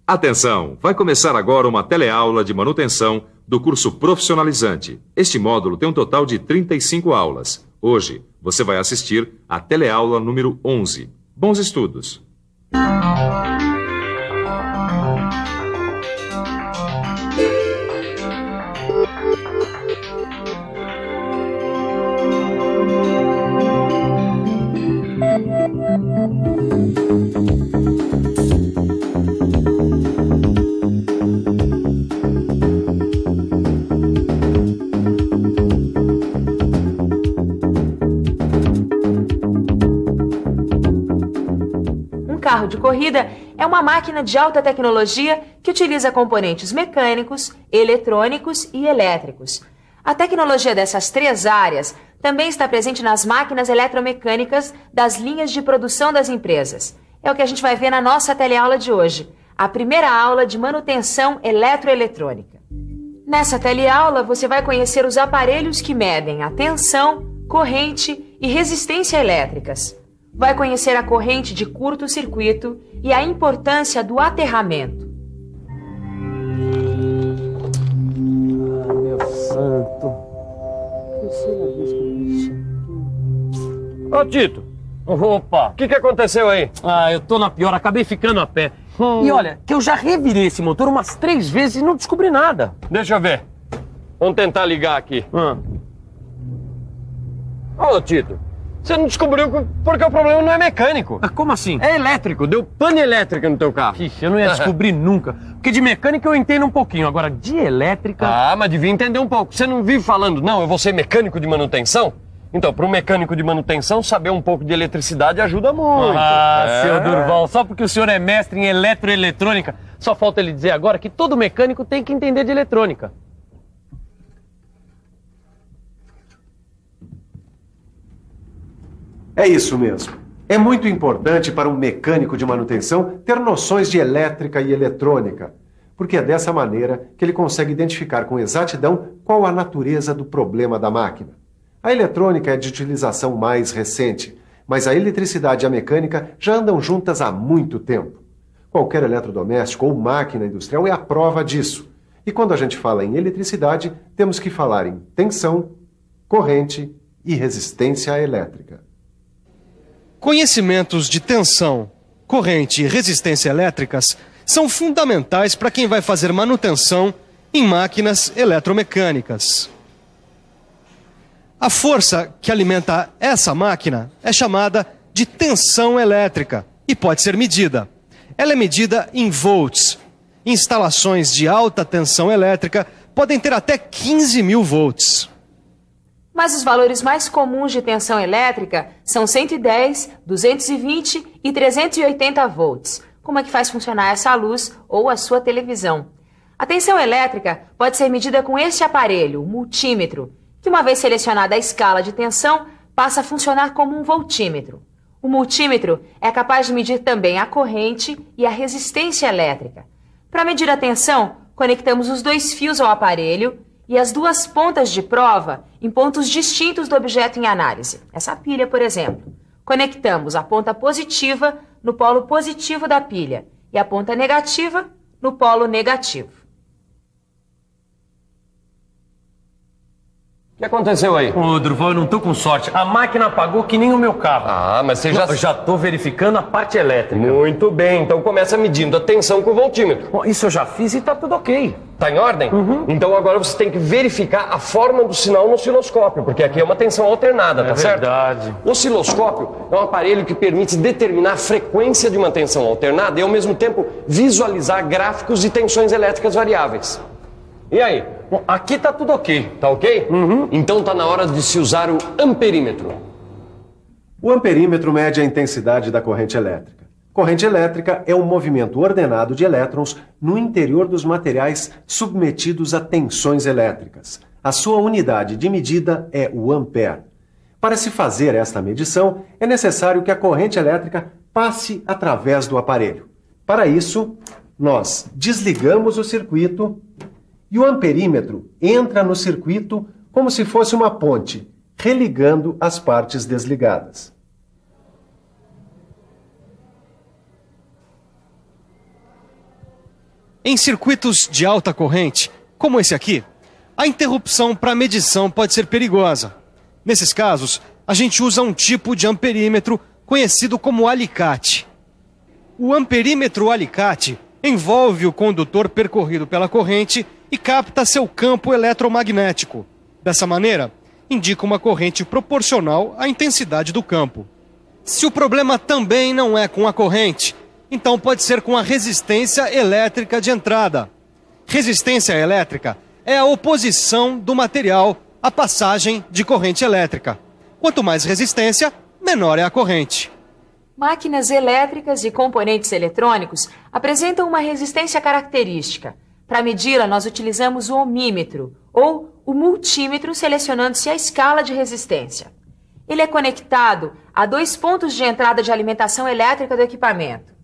Atenção! Vai começar agora uma teleaula de manutenção do curso profissionalizante. Este módulo tem um total de 35 aulas. Hoje, você vai assistir à teleaula número 11. Bons estudos! Um carro de corrida é uma máquina de alta tecnologia que utiliza componentes mecânicos, eletrônicos e elétricos. A tecnologia dessas três áreas também está presente nas máquinas eletromecânicas das linhas de produção das empresas. É o que a gente vai ver na nossa teleaula de hoje, a primeira aula de manutenção eletroeletrônica. Nessa teleaula, você vai conhecer os aparelhos que medem a tensão, corrente e resistência elétricas. Vai conhecer a corrente de curto-circuito e a importância do aterramento. Ah, meu santo. Terceira vez que eu vi isso. Ô, Tito, Opa! o que aconteceu aí? Ah, eu tô na pior, acabei ficando a pé. E olha, que eu já revirei esse motor umas 3 vezes e não descobri nada. Deixa eu ver. Vamos tentar ligar aqui. Ô, Tito, você não descobriu porque o problema não é mecânico. Ah, como assim? É elétrico, deu pane elétrica no teu carro. Ixi, eu não ia descobrir nunca. Porque de mecânica eu entendo um pouquinho, agora de elétrica... Ah, mas devia entender um pouco. Você não vive falando, não, eu vou ser mecânico de manutenção? Então, para um mecânico de manutenção, saber um pouco de eletricidade ajuda muito. Ah, seu Durval, só porque o senhor é mestre em eletroeletrônica, só falta ele dizer agora que todo mecânico tem que entender de eletrônica. É isso mesmo. É muito importante para um mecânico de manutenção ter noções de elétrica e eletrônica, porque é dessa maneira que ele consegue identificar com exatidão qual a natureza do problema da máquina. A eletrônica é de utilização mais recente, mas a eletricidade e a mecânica já andam juntas há muito tempo. Qualquer eletrodoméstico ou máquina industrial é a prova disso. E quando a gente fala em eletricidade, temos que falar em tensão, corrente e resistência elétrica. Conhecimentos de tensão, corrente e resistência elétricas são fundamentais para quem vai fazer manutenção em máquinas eletromecânicas. A força que alimenta essa máquina é chamada de tensão elétrica e pode ser medida. Ela é medida em volts. Instalações de alta tensão elétrica podem ter até 15.000 volts. Mas os valores mais comuns de tensão elétrica são 110, 220 e 380 volts. Como é que faz funcionar essa luz ou a sua televisão? A tensão elétrica pode ser medida com este aparelho, o multímetro, que uma vez selecionada a escala de tensão, passa a funcionar como um voltímetro. O multímetro é capaz de medir também a corrente e a resistência elétrica. Para medir a tensão, conectamos os 2 fios ao aparelho e as 2 pontas de prova em pontos distintos do objeto em análise. Essa pilha, por exemplo. Conectamos a ponta positiva no polo positivo da pilha e a ponta negativa no polo negativo. O que aconteceu aí? Ô, Durval, eu não tô com sorte. A máquina apagou que nem o meu carro. Ah, mas você já... Eu já tô verificando a parte elétrica. Muito bem, então começa medindo a tensão com o voltímetro. Bom, isso eu já fiz e tá tudo ok. Tá em ordem? Então agora você tem que verificar a forma do sinal no osciloscópio, porque aqui é uma tensão alternada, tá certo? Verdade. O osciloscópio é um aparelho que permite determinar a frequência de uma tensão alternada e ao mesmo tempo visualizar gráficos de tensões elétricas variáveis. E aí? Bom, aqui tá tudo ok. Tá ok? Então tá na hora de se usar o amperímetro. O amperímetro mede a intensidade da corrente elétrica. Corrente elétrica é um movimento ordenado de elétrons no interior dos materiais submetidos a tensões elétricas. A sua unidade de medida é o ampere. Para se fazer esta medição, é necessário que a corrente elétrica passe através do aparelho. Para isso, nós desligamos o circuito e o amperímetro entra no circuito como se fosse uma ponte, religando as partes desligadas. Em circuitos de alta corrente, como esse aqui, a interrupção para medição pode ser perigosa. Nesses casos, a gente usa um tipo de amperímetro conhecido como alicate. O amperímetro alicate envolve o condutor percorrido pela corrente e capta seu campo eletromagnético. Dessa maneira, indica uma corrente proporcional à intensidade do campo. Se o problema também não é com a corrente, então pode ser com a resistência elétrica de entrada. Resistência elétrica é a oposição do material à passagem de corrente elétrica. Quanto mais resistência, menor é a corrente. Máquinas elétricas e componentes eletrônicos apresentam uma resistência característica. Para medi-la, nós utilizamos o ohmímetro ou o multímetro, selecionando-se a escala de resistência. Ele é conectado a 2 pontos de entrada de alimentação elétrica do equipamento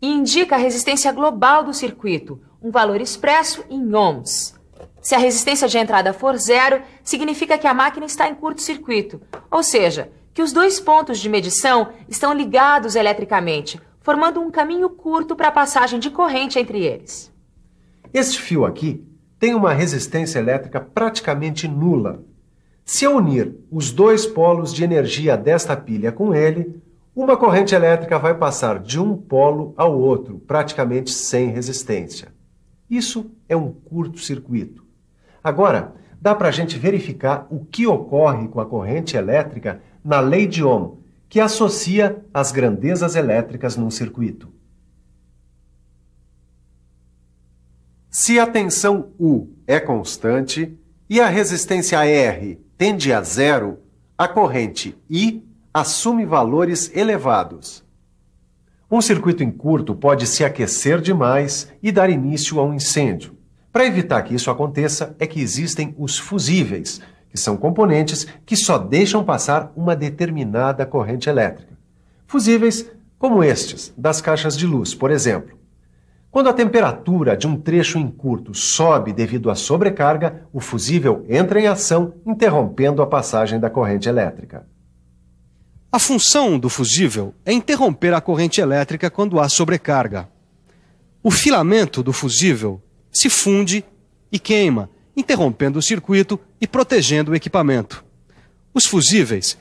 e indica a resistência global do circuito, um valor expresso em ohms. Se a resistência de entrada for 0, significa que a máquina está em curto-circuito, ou seja, que os 2 pontos de medição estão ligados eletricamente, formando um caminho curto para a passagem de corrente entre eles. Este fio aqui tem uma resistência elétrica praticamente nula. Se eu unir os 2 polos de energia desta pilha com ele, uma corrente elétrica vai passar de um polo ao outro, praticamente sem resistência. Isso é um curto-circuito. Agora, dá para a gente verificar o que ocorre com a corrente elétrica na lei de Ohm, que associa as grandezas elétricas num circuito. Se a tensão U é constante e a resistência R tende a 0, a corrente I assume valores elevados. Um circuito em curto pode se aquecer demais e dar início a um incêndio. Para evitar que isso aconteça, é que existem os fusíveis, que são componentes que só deixam passar uma determinada corrente elétrica. Fusíveis como estes, das caixas de luz, por exemplo. Quando a temperatura de um trecho em curto sobe devido à sobrecarga, o fusível entra em ação, interrompendo a passagem da corrente elétrica. A função do fusível é interromper a corrente elétrica quando há sobrecarga. O filamento do fusível se funde e queima, interrompendo o circuito e protegendo o equipamento. Os fusíveis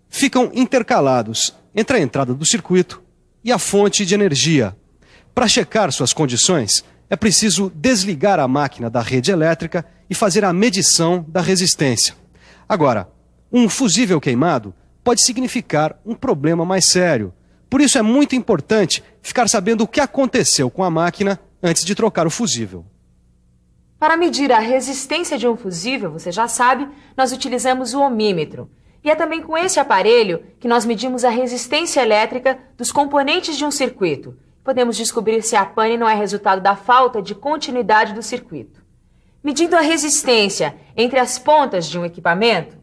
ficam intercalados entre a entrada do circuito e a fonte de energia. Para checar suas condições, é preciso desligar a máquina da rede elétrica e fazer a medição da resistência. Agora, um fusível queimado pode significar um problema mais sério. Por isso é muito importante ficar sabendo o que aconteceu com a máquina antes de trocar o fusível. Para medir a resistência de um fusível, você já sabe, nós utilizamos o ohmímetro. E é também com esse aparelho que nós medimos a resistência elétrica dos componentes de um circuito. Podemos descobrir se a pane não é resultado da falta de continuidade do circuito. Medindo a resistência entre as pontas de um equipamento,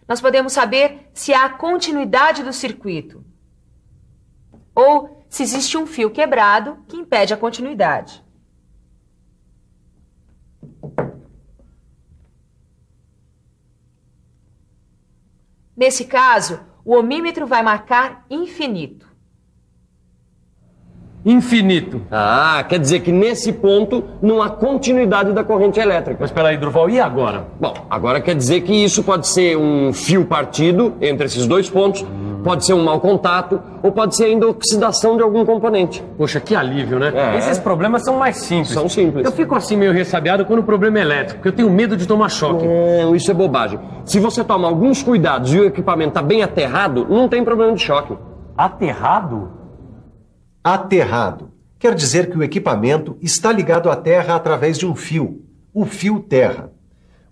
nós podemos saber se há continuidade do circuito ou se existe um fio quebrado que impede a continuidade. Nesse caso, o ohmímetro vai marcar infinito. Infinito. Ah, quer dizer que nesse ponto não há continuidade da corrente elétrica. Mas peraí, Durval, e agora? Bom, agora quer dizer que isso pode ser um fio partido entre esses 2 pontos, pode ser um mau contato, ou pode ser ainda oxidação de algum componente. Poxa, que alívio, né? É. Esses problemas são mais simples. São simples. Eu fico assim meio ressabiado quando o problema é elétrico, porque eu tenho medo de tomar choque. Não, isso é bobagem. Se você toma alguns cuidados e o equipamento está bem aterrado, não tem problema de choque. Aterrado? Aterrado quer dizer que o equipamento está ligado à terra através de um fio, o fio terra.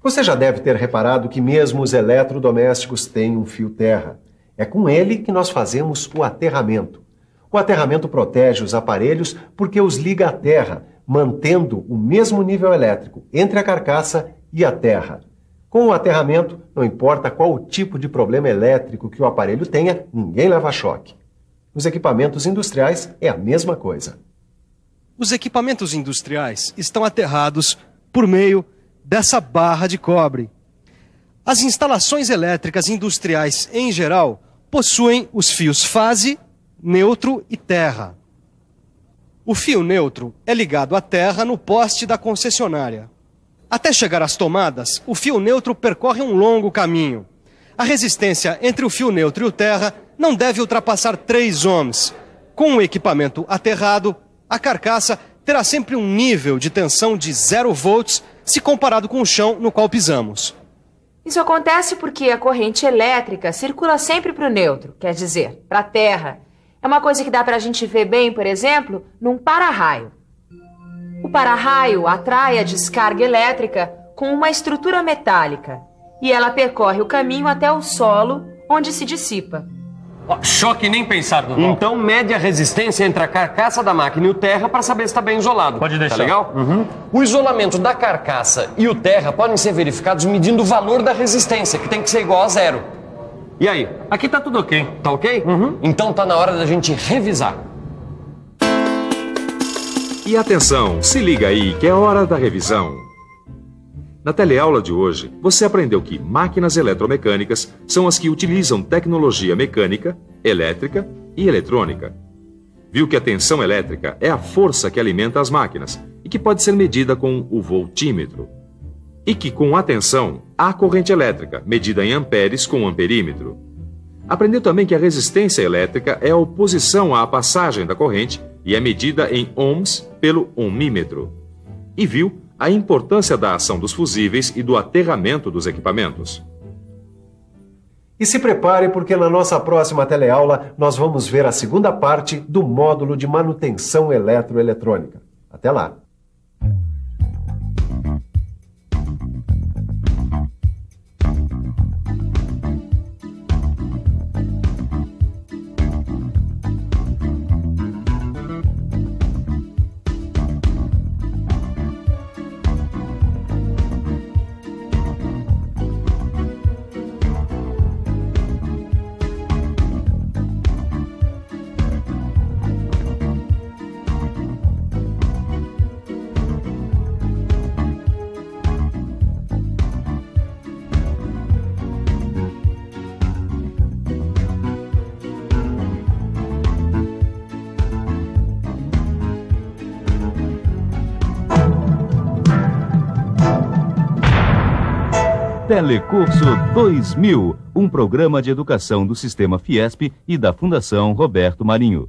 Você já deve ter reparado que mesmo os eletrodomésticos têm um fio terra. É com ele que nós fazemos o aterramento. O aterramento protege os aparelhos porque os liga à terra, mantendo o mesmo nível elétrico entre a carcaça e a terra. Com o aterramento, não importa qual o tipo de problema elétrico que o aparelho tenha, ninguém leva choque. Nos equipamentos industriais é a mesma coisa. Os equipamentos industriais estão aterrados por meio dessa barra de cobre. As instalações elétricas industriais, em geral, possuem os fios fase neutro e terra. O fio neutro é ligado à terra no poste da concessionária. Até chegar às tomadas, o fio neutro percorre um longo caminho. A resistência entre o fio neutro e o terra não deve ultrapassar 3 ohms. Com o equipamento aterrado, a carcaça terá sempre um nível de tensão de 0 volts se comparado com o chão no qual pisamos. Isso acontece porque a corrente elétrica circula sempre para o neutro, quer dizer, para a terra. É uma coisa que dá para a gente ver bem, por exemplo, num para-raio. O para-raio atrai a descarga elétrica com uma estrutura metálica e ela percorre o caminho até o solo, onde se dissipa. Ó, choque nem pensar, Durval. Então mede a resistência entre a carcaça da máquina e o terra para saber se está bem isolado. Pode deixar. Tá legal? Uhum. O isolamento da carcaça e o terra podem ser verificados medindo o valor da resistência, que tem que ser igual a 0. E aí? Aqui tá tudo ok. Tá ok? Uhum. Então tá na hora da gente revisar. E atenção, se liga aí que é hora da revisão. Na teleaula de hoje, você aprendeu que máquinas eletromecânicas são as que utilizam tecnologia mecânica, elétrica e eletrônica. Viu que a tensão elétrica é a força que alimenta as máquinas e que pode ser medida com o voltímetro. E que com a tensão há corrente elétrica, medida em amperes com o amperímetro. Aprendeu também que a resistência elétrica é a oposição à passagem da corrente e é medida em ohms pelo ohmímetro. E viu a importância da ação dos fusíveis e do aterramento dos equipamentos. E se prepare porque na nossa próxima teleaula nós vamos ver a segunda parte do módulo de manutenção eletroeletrônica. Até lá! Telecurso 2000, um programa de educação do Sistema Fiesp e da Fundação Roberto Marinho.